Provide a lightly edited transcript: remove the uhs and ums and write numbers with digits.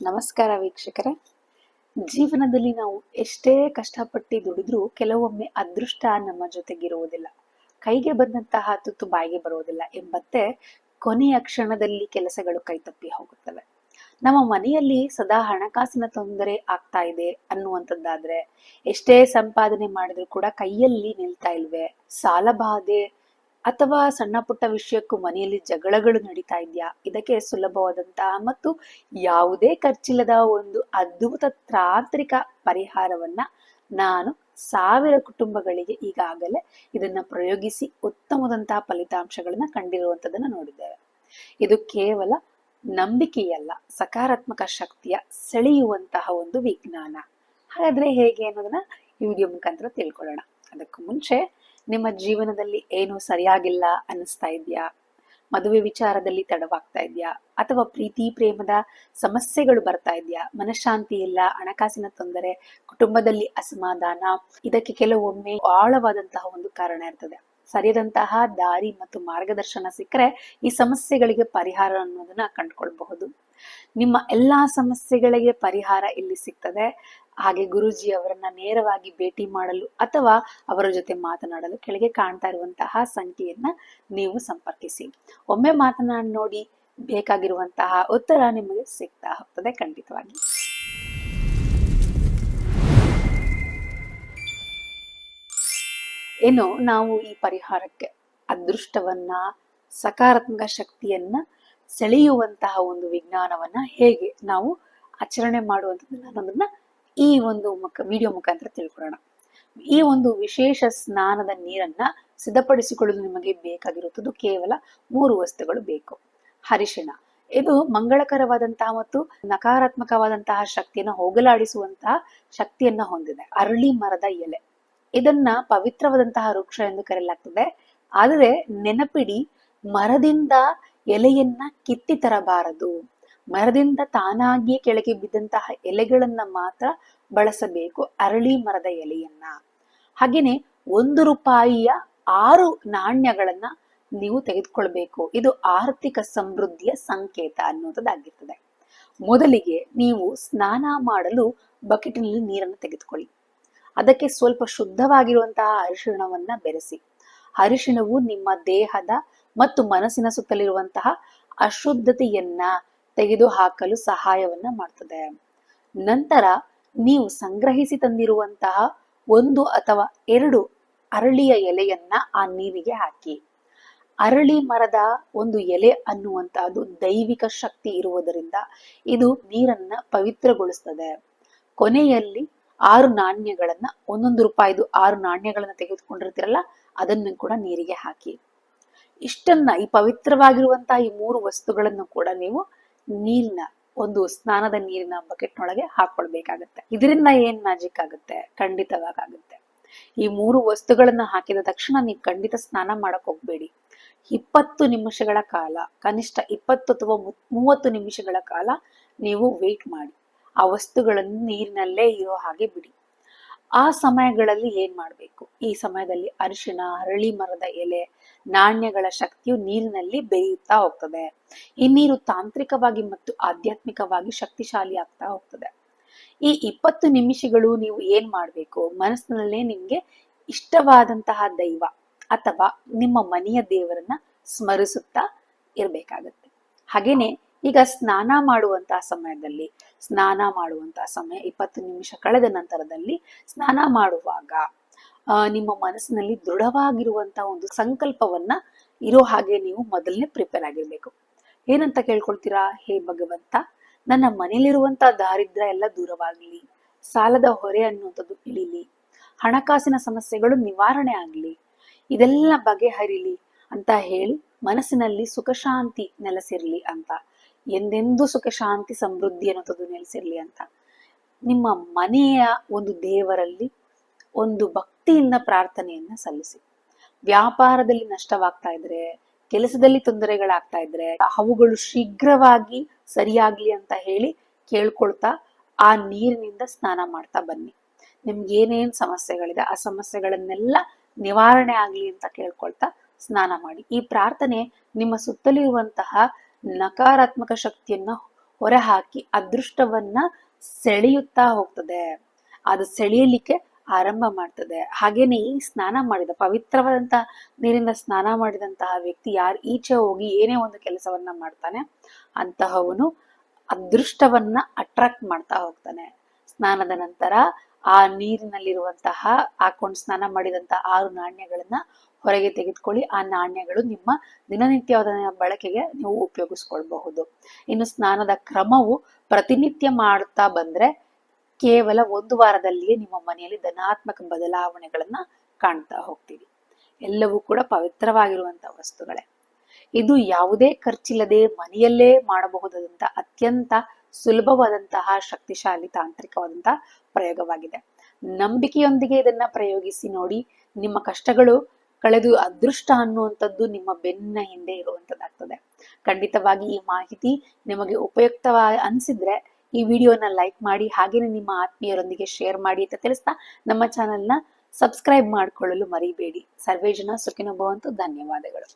ನಮಸ್ಕಾರ ವೀಕ್ಷಕರೇ. ಜೀವನದಲ್ಲಿ ನಾವು ಎಷ್ಟೇ ಕಷ್ಟಪಟ್ಟು ದುಡಿದ್ರೂ ಕೆಲವೊಮ್ಮೆ ಅದೃಷ್ಟ ನಮ್ಮ ಜೊತೆಗಿರುವುದಿಲ್ಲ. ಕೈಗೆ ಬಂದಂತಹ ತುತ್ತು ಬಾಯಿಗೆ ಬರುವುದಿಲ್ಲ ಎಂಬಂತೆ ಕೊನೆಯ ಕ್ಷಣದಲ್ಲಿ ಕೆಲಸಗಳು ಕೈತಪ್ಪಿ ಹೋಗುತ್ತವೆ. ನಮ್ಮ ಮನೆಯಲ್ಲಿ ಸದಾ ಹಣಕಾಸಿನ ತೊಂದರೆ ಆಗ್ತಾ ಇದೆ ಅನ್ನುವಂಥದ್ದಾದ್ರೆ, ಎಷ್ಟೇ ಸಂಪಾದನೆ ಮಾಡಿದ್ರು ಕೂಡ ಕೈಯಲ್ಲಿ ನಿಲ್ತಾ ಇಲ್ವೇ, ಸಾಲಬಾಧೆ ಅಥವಾ ಸಣ್ಣ ಪುಟ್ಟ ವಿಷಯಕ್ಕೂ ಮನೆಯಲ್ಲಿ ಜಗಳಗಳು ನಡೀತಾ ಇದೆಯಾ, ಇದಕ್ಕೆ ಸುಲಭವಾದಂತಹ ಮತ್ತು ಯಾವುದೇ ಖರ್ಚಿಲ್ಲದ ಒಂದು ಅದ್ಭುತ ತಾಂತ್ರಿಕ ಪರಿಹಾರವನ್ನ ನಾನು ಸಾವಿರ ಕುಟುಂಬಗಳಿಗೆ ಈಗಾಗಲೇ ಇದನ್ನ ಪ್ರಯೋಗಿಸಿ ಉತ್ತಮವಾದಂತಹ ಫಲಿತಾಂಶಗಳನ್ನ ಕಂಡಿರುವಂತದನ್ನ ನೋಡಿದ್ದೇವೆ. ಇದು ಕೇವಲ ನಂಬಿಕೆಯಲ್ಲ, ಸಕಾರಾತ್ಮಕ ಶಕ್ತಿಯ ಸೆಳೆಯುವಂತಹ ಒಂದು ವಿಜ್ಞಾನ. ಹಾಗಾದ್ರೆ ಹೇಗೆ ಅನ್ನೋದನ್ನ ಈ ವಿಡಿಯೋ ಮುಖಾಂತರ ತಿಳ್ಕೊಳ್ಳೋಣ. ಅದಕ್ಕೂ ಮುಂಚೆ, ನಿಮ್ಮ ಜೀವನದಲ್ಲಿ ಏನು ಸರಿಯಾಗಿಲ್ಲ ಅನ್ನಿಸ್ತಾ ಇದೆಯಾ, ಮದುವೆ ವಿಚಾರದಲ್ಲಿ ತಡವಾಗ್ತಾ ಇದೆಯಾ, ಅಥವಾ ಪ್ರೀತಿ ಪ್ರೇಮದ ಸಮಸ್ಯೆಗಳು ಬರ್ತಾ ಇದೆಯಾ, ಮನಃಶಾಂತಿ ಇಲ್ಲ, ಹಣಕಾಸಿನ ತೊಂದರೆ, ಕುಟುಂಬದಲ್ಲಿ ಅಸಮಾಧಾನ, ಇದಕ್ಕೆ ಕೆಲವೊಮ್ಮೆ ಆಳವಾದಂತಹ ಒಂದು ಕಾರಣ ಇರ್ತದೆ. ಸರಿಯಾದಂತಹ ದಾರಿ ಮತ್ತು ಮಾರ್ಗದರ್ಶನ ಸಿಕ್ಕರೆ ಈ ಸಮಸ್ಯೆಗಳಿಗೆ ಪರಿಹಾರ ಅನ್ನೋದನ್ನ ಕಂಡುಕೊಳ್ಬಹುದು. ನಿಮ್ಮ ಎಲ್ಲಾ ಸಮಸ್ಯೆಗಳಿಗೆ ಪರಿಹಾರ ಇಲ್ಲಿ ಸಿಗ್ತದೆ. ಹಾಗೆ ಗುರೂಜಿ ಅವರನ್ನ ನೇರವಾಗಿ ಭೇಟಿ ಮಾಡಲು ಅಥವಾ ಅವರ ಜೊತೆ ಮಾತನಾಡಲು ಕೆಳಗೆ ಕಾಣ್ತಾ ಇರುವಂತಹ ಸಂಖ್ಯೆಯನ್ನ ನೀವು ಸಂಪರ್ಕಿಸಿ. ಒಮ್ಮೆ ಮಾತನಾಡಿ ನೋಡಿ, ಬೇಕಾಗಿರುವಂತಹ ಉತ್ತರ ನಿಮಗೆ ಸಿಗ್ತಾ ಹೋಗ್ತದೆ ಖಂಡಿತವಾಗಿ. ಏನು, ನಾವು ಈ ಪರಿಹಾರಕ್ಕೆ ಅದೃಷ್ಟವನ್ನ, ಸಕಾರಾತ್ಮಕ ಶಕ್ತಿಯನ್ನ ಸೆಳೆಯುವಂತಹ ಒಂದು ವಿಜ್ಞಾನವನ್ನ ಹೇಗೆ ನಾವು ಆಚರಣೆ ಮಾಡುವಂಥದ್ದನ್ನ ಅನ್ನೋದನ್ನ ಈ ಒಂದು ವಿಡಿಯೋ ಮುಖಾಂತರ ತಿಳ್ಕೊಳ್ಳೋಣ. ಈ ಒಂದು ವಿಶೇಷ ಸ್ನಾನದ ನೀರನ್ನ ಸಿದ್ಧಪಡಿಸಿಕೊಳ್ಳಲು ನಿಮಗೆ ಬೇಕಾಗಿರುತ್ತದೆ ಕೇವಲ 3 ವಸ್ತುಗಳು ಬೇಕು. ಅರಿಶಿಣ, ಇದು ಮಂಗಳಕರವಾದಂತಹ ಮತ್ತು ನಕಾರಾತ್ಮಕವಾದಂತಹ ಶಕ್ತಿಯನ್ನ ಹೋಗಲಾಡಿಸುವಂತಹ ಶಕ್ತಿಯನ್ನ ಹೊಂದಿದೆ. ಅರಳಿ ಮರದ ಎಲೆ, ಇದನ್ನ ಪವಿತ್ರವಾದಂತಹ ವೃಕ್ಷ ಎಂದು ಕರೆಯಲಾಗ್ತದೆ. ಆದರೆ ನೆನಪಿಡಿ, ಮರದಿಂದ ಎಲೆಯನ್ನ ಕಿತ್ತಿ ತರಬಾರದು. ಮರದಿಂದ ತಾನಾಗಿಯೇ ಕೆಳಗೆ ಬಿದ್ದಂತಹ ಎಲೆಗಳನ್ನ ಮಾತ್ರ ಬಳಸಬೇಕು, ಅರಳಿ ಮರದ ಎಲೆಯನ್ನ. ಹಾಗೇನೆ 1 ರೂಪಾಯಿಯ 6 ನಾಣ್ಯಗಳನ್ನ ನೀವು ತೆಗೆದುಕೊಳ್ಬೇಕು. ಇದು ಆರ್ಥಿಕ ಸಮೃದ್ಧಿಯ ಸಂಕೇತ ಅನ್ನುವುದಾಗಿರ್ತದೆ. ಮೊದಲಿಗೆ ನೀವು ಸ್ನಾನ ಮಾಡಲು ಬಕೆಟ್ನಲ್ಲಿ ನೀರನ್ನು ತೆಗೆದುಕೊಳ್ಳಿ. ಅದಕ್ಕೆ ಸ್ವಲ್ಪ ಶುದ್ಧವಾಗಿರುವಂತಹ ಅರಿಶಿಣವನ್ನ ಬೆರೆಸಿ. ಅರಿಶಿಣವು ನಿಮ್ಮ ದೇಹದ ಮತ್ತು ಮನಸ್ಸಿನ ಸುತ್ತಲಿರುವಂತಹ ಅಶುದ್ಧತೆಯನ್ನ ತೆಗೆದು ಹಾಕಲು ಸಹಾಯವನ್ನ ಮಾಡ್ತದೆ. ನಂತರ ನೀವು ಸಂಗ್ರಹಿಸಿ ತಂದಿರುವಂತಹ 1 ಅಥವಾ 2 ಅರಳಿಯ ಎಲೆಯನ್ನ ಆ ನೀರಿಗೆ ಹಾಕಿ. ಅರಳಿ ಮರದ ಒಂದು ಎಲೆ ಅನ್ನುವಂತಹದ್ದು ದೈವಿಕ ಶಕ್ತಿ ಇರುವುದರಿಂದ ಇದು ನೀರನ್ನ ಪವಿತ್ರಗೊಳಿಸ್ತದೆ. ಕೊನೆಯಲ್ಲಿ 6 ನಾಣ್ಯಗಳನ್ನ, 1 ರೂಪಾಯಿದು 6 ನಾಣ್ಯಗಳನ್ನ ತೆಗೆದುಕೊಂಡಿರ್ತೀರಲ್ಲ, ಅದನ್ನು ಕೂಡ ನೀರಿಗೆ ಹಾಕಿ. ಇಷ್ಟನ್ನ, ಈ ಪವಿತ್ರವಾಗಿರುವಂತಹ ಈ 3 ವಸ್ತುಗಳನ್ನು ಕೂಡ ನೀವು ನೀರಿನ ಒಂದು ಸ್ನಾನದ ನೀರಿನ ಬಕೆಟ್ನೊಳಗೆ ಹಾಕೊಳ್ಬೇಕಾಗತ್ತೆ. ಇದರಿಂದ ಏನ್ ಮ್ಯಾಜಿಕ್ ಆಗುತ್ತೆ? ಖಂಡಿತವಾಗುತ್ತೆ. ಈ 3 ವಸ್ತುಗಳನ್ನ ಹಾಕಿದ ತಕ್ಷಣ ನೀವು ಖಂಡಿತ ಸ್ನಾನ ಮಾಡಕ್ ಹೋಗ್ಬೇಡಿ. 20 ನಿಮಿಷಗಳ ಕಾಲ, ಕನಿಷ್ಠ 20 ಅಥವಾ 30 ನಿಮಿಷಗಳ ಕಾಲ ನೀವು ವೇಟ್ ಮಾಡಿ. ಆ ವಸ್ತುಗಳನ್ನು ನೀರಿನಲ್ಲೇ ಇರೋ ಹಾಗೆ ಬಿಡಿ. ಆ ಸಮಯಗಳಲ್ಲಿ ಏನ್ ಮಾಡ್ಬೇಕು? ಈ ಸಮಯದಲ್ಲಿ ಅರಿಶಿಣ, ಅರಳಿ ಮರದ ಎಲೆ, ನಾಣ್ಯಗಳ ಶಕ್ತಿಯು ನೀರಿನಲ್ಲಿ ಬೇಯುತ್ತಾ ಹೋಗ್ತದೆ. ಈ ನೀರು ತಾಂತ್ರಿಕವಾಗಿ ಮತ್ತು ಆಧ್ಯಾತ್ಮಿಕವಾಗಿ ಶಕ್ತಿಶಾಲಿ ಆಗ್ತಾ ಹೋಗ್ತದೆ. ಈ 20 ನಿಮಿಷಗಳು ನೀವು ಏನ್ ಮಾಡ್ಬೇಕು? ಮನಸ್ಸಿನಲ್ಲೇ ನಿಮ್ಗೆ ಇಷ್ಟವಾದಂತಹ ದೈವ ಅಥವಾ ನಿಮ್ಮ ಮನೆಯ ದೇವರನ್ನ ಸ್ಮರಿಸುತ್ತಾ ಇರ್ಬೇಕಾಗತ್ತೆ. ಹಾಗೇನೆ ಈಗ ಸ್ನಾನ ಮಾಡುವಂತಹ ಸಮಯದಲ್ಲಿ, ಸ್ನಾನ ಮಾಡುವಂತಹ ಸಮಯ 20 ನಿಮಿಷ ಕಳೆದ ನಂತರದಲ್ಲಿ ಸ್ನಾನ ಮಾಡುವಾಗ ನಿಮ್ಮ ಮನಸ್ಸಿನಲ್ಲಿ ದೃಢವಾಗಿರುವಂತಹ ಒಂದು ಸಂಕಲ್ಪವನ್ನ ಇರೋ ಹಾಗೆ ನೀವು ಮೊದಲನೇ ಪ್ರಿಪೇರ್ ಆಗಿರ್ಬೇಕು. ಏನಂತ ಕೇಳ್ಕೊಳ್ತೀರಾ? ಹೇ ಭಗವಂತ, ನನ್ನ ಮನೇಲಿರುವಂತಹ ದಾರಿದ್ರ್ಯ ಎಲ್ಲ ದೂರವಾಗ್ಲಿ, ಸಾಲದ ಹೊರೆ ಅನ್ನುವಂಥದ್ದು ಇಳಿಲಿ, ಹಣಕಾಸಿನ ಸಮಸ್ಯೆಗಳು ನಿವಾರಣೆ ಆಗ್ಲಿ, ಇದೆಲ್ಲ ಬಗೆಹರಿಲಿ ಅಂತ ಹೇಳಿ ಮನಸ್ಸಿನಲ್ಲಿ ಸುಖ ಶಾಂತಿ ನೆಲೆಸಿರ್ಲಿ ಅಂತ, ಎಂದೆಂದೂ ಸುಖ ಶಾಂತಿ ಸಮೃದ್ಧಿ ಅನ್ನೋದು ನೆಲೆಸಿರ್ಲಿ ಅಂತ ನಿಮ್ಮ ಮನೆಯ ಒಂದು ದೇವರಲ್ಲಿ ಒಂದು ಭಕ್ತಿಯಿಂದ ಪ್ರಾರ್ಥನೆಯನ್ನ ಸಲ್ಲಿಸಿ. ವ್ಯಾಪಾರದಲ್ಲಿ ನಷ್ಟವಾಗ್ತಾ ಇದ್ರೆ, ಕೆಲಸದಲ್ಲಿ ತೊಂದರೆಗಳಾಗ್ತಾ ಇದ್ರೆ, ಅವುಗಳು ಶೀಘ್ರವಾಗಿ ಸರಿಯಾಗ್ಲಿ ಅಂತ ಹೇಳಿ ಕೇಳ್ಕೊಳ್ತಾ ಆ ನೀರಿನಿಂದ ಸ್ನಾನ ಮಾಡ್ತಾ ಬನ್ನಿ. ನಿಮ್ಗೆ ಏನೇನ್ ಸಮಸ್ಯೆಗಳಿದೆ ಆ ಸಮಸ್ಯೆಗಳನ್ನೆಲ್ಲ ನಿವಾರಣೆ ಆಗ್ಲಿ ಅಂತ ಕೇಳ್ಕೊಳ್ತಾ ಸ್ನಾನ ಮಾಡಿ. ಈ ಪ್ರಾರ್ಥನೆ ನಿಮ್ಮ ಸುತ್ತಲಿರುವಂತಹ ನಕಾರಾತ್ಮಕ ಶಕ್ತಿಯನ್ನ ಹೊರಹಾಕಿ ಅದೃಷ್ಟವನ್ನ ಸೆಳೆಯುತ್ತಾ ಹೋಗ್ತದೆ. ಅದು ಸೆಳೆಯಲಿಕ್ಕೆ ಆರಂಭ ಮಾಡ್ತದೆ. ಹಾಗೇನೆ ಈ ಸ್ನಾನ ಮಾಡಿದ ಪವಿತ್ರವಾದಂತಹ ನೀರಿಂದ ಸ್ನಾನ ಮಾಡಿದಂತಹ ವ್ಯಕ್ತಿ ಯಾರು ಈಚೆ ಹೋಗಿ ಏನೇ ಒಂದು ಕೆಲಸವನ್ನ ಮಾಡ್ತಾನೆ ಅಂತಹವನು ಅದೃಷ್ಟವನ್ನ ಅಟ್ರಾಕ್ಟ್ ಮಾಡ್ತಾ ಹೋಗ್ತಾನೆ. ಸ್ನಾನದ ನಂತರ ಆ ನೀರಿನಲ್ಲಿರುವಂತಹ ಹಾಕೊಂಡು ಸ್ನಾನ ಮಾಡಿದಂತಹ 6 ನಾಣ್ಯಗಳನ್ನ ಹೊರಗೆ ತೆಗೆದುಕೊಳ್ಳಿ. ಆ ನಾಣ್ಯಗಳು ನಿಮ್ಮ ದಿನನಿತ್ಯವಾದ ಬಳಕೆಗೆ ನೀವು ಉಪಯೋಗಿಸ್ಕೊಳ್ಬಹುದು. ಇನ್ನು ಸ್ನಾನದ ಕ್ರಮವು ಪ್ರತಿನಿತ್ಯ ಮಾಡುತ್ತಾ ಬಂದ್ರೆ ಕೇವಲ 1 ವಾರದಲ್ಲಿಯೇ ನಿಮ್ಮ ಮನೆಯಲ್ಲಿ ಧನಾತ್ಮಕ ಬದಲಾವಣೆಗಳನ್ನ ಕಾಣ್ತಾ ಹೋಗ್ತೀವಿ. ಎಲ್ಲವೂ ಕೂಡ ಪವಿತ್ರವಾಗಿರುವಂತಹ ವಸ್ತುಗಳೇ. ಇದು ಯಾವುದೇ ಖರ್ಚಿಲ್ಲದೆ ಮನೆಯಲ್ಲೇ ಮಾಡಬಹುದಾದಂತಹ ಅತ್ಯಂತ ಸುಲಭವಾದಂತಹ ಶಕ್ತಿಶಾಲಿ ತಾಂತ್ರಿಕವಾದಂತಹ ಪ್ರಯೋಗವಾಗಿದೆ. ನಂಬಿಕೆಯೊಂದಿಗೆ ಇದನ್ನ ಪ್ರಯೋಗಿಸಿ ನೋಡಿ. ನಿಮ್ಮ ಕಷ್ಟಗಳು ಕಳೆದು ಅದೃಷ್ಟ ಅನ್ನುವಂಥದ್ದು ನಿಮ್ಮ ಬೆನ್ನ ಹಿಂದೆ ಇರುವಂತದ್ದಾಗ್ತದೆ. ಖಂಡಿತವಾಗಿ ಈ ಮಾಹಿತಿ ನಿಮಗೆ ಉಪಯುಕ್ತವಾಗಿ ಅನಿಸಿದ್ರೆ ಈ ವಿಡಿಯೋನ ಲೈಕ್ ಮಾಡಿ, ಹಾಗೇನೆ ನಿಮ್ಮ ಆತ್ಮೀಯರೊಂದಿಗೆ ಶೇರ್ ಮಾಡಿ ಅಂತ ತಿಳಿಸ್ತಾ ನಮ್ಮ ಚಾನೆಲ್ನ ಸಬ್ಸ್ಕ್ರೈಬ್ ಮಾಡಿಕೊಳ್ಳಲು ಮರಿಬೇಡಿ. ಸರ್ವೇ ಜನ ಸುಖಿನೋ ಭವಂತು. ಧನ್ಯವಾದಗಳು.